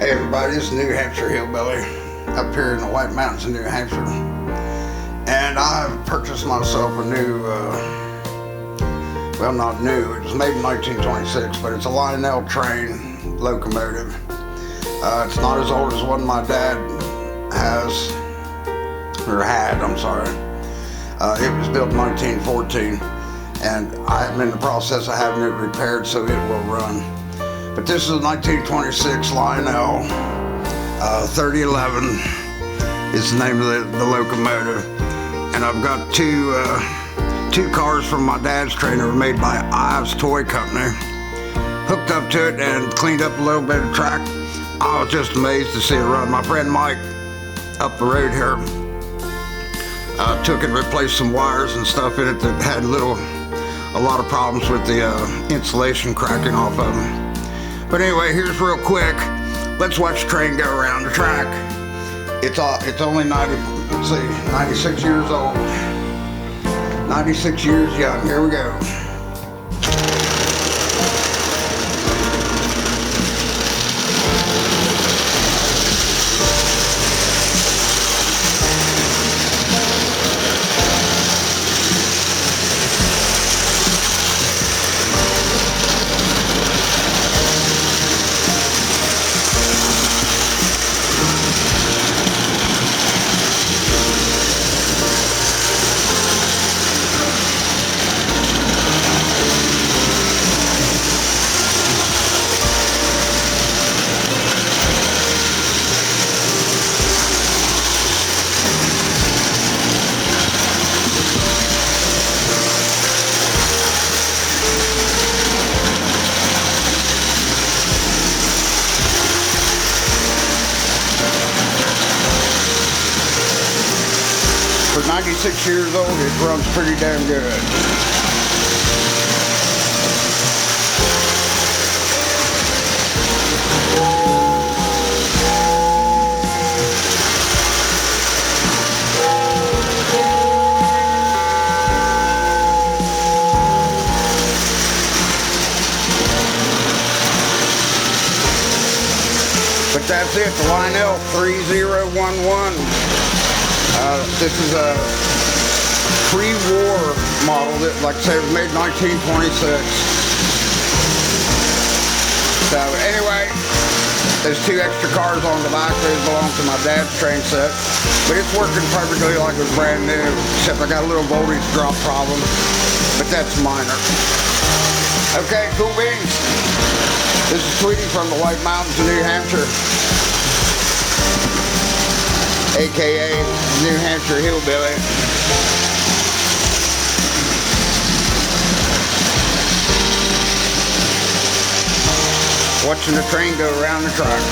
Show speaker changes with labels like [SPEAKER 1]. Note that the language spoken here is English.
[SPEAKER 1] Hey everybody, this is New Hampshire Hillbilly up here in the White Mountains of New Hampshire, and I've purchased myself a new, well, not new, it was made in 1926, but it's a Lionel train locomotive. It's not as old as one my dad has, or had, I'm sorry. It was built in 1914, and I'm in the process of having it repaired so it will run. But this is a 1926 Lionel 3011 is the name of the locomotive, and I've got two cars from my dad's train that were made by Ives Toy Company, hooked up to it and cleaned up a little bit of track. I was just amazed to see it run. My friend Mike up the road here took and replaced some wires and stuff in it that had a lot of problems with the insulation cracking off of them. But anyway, here's real quick. Let's watch the train go around the track. It's only 96 years old. 96 years young. Here we go. For 96 years old, it runs pretty damn good. But that's it, the Lionel 3011. This is a pre-war model that, like I say, was made in 1926. So anyway, there's two extra cars on the back. Those belong to my dad's train set. But it's working perfectly like it was brand new, except I got a little voltage drop problem. But that's minor. Okay, cool beans. This is Tweety from the White Mountains of New Hampshire, aka New Hampshire Hillbilly. Watching the train go around the track.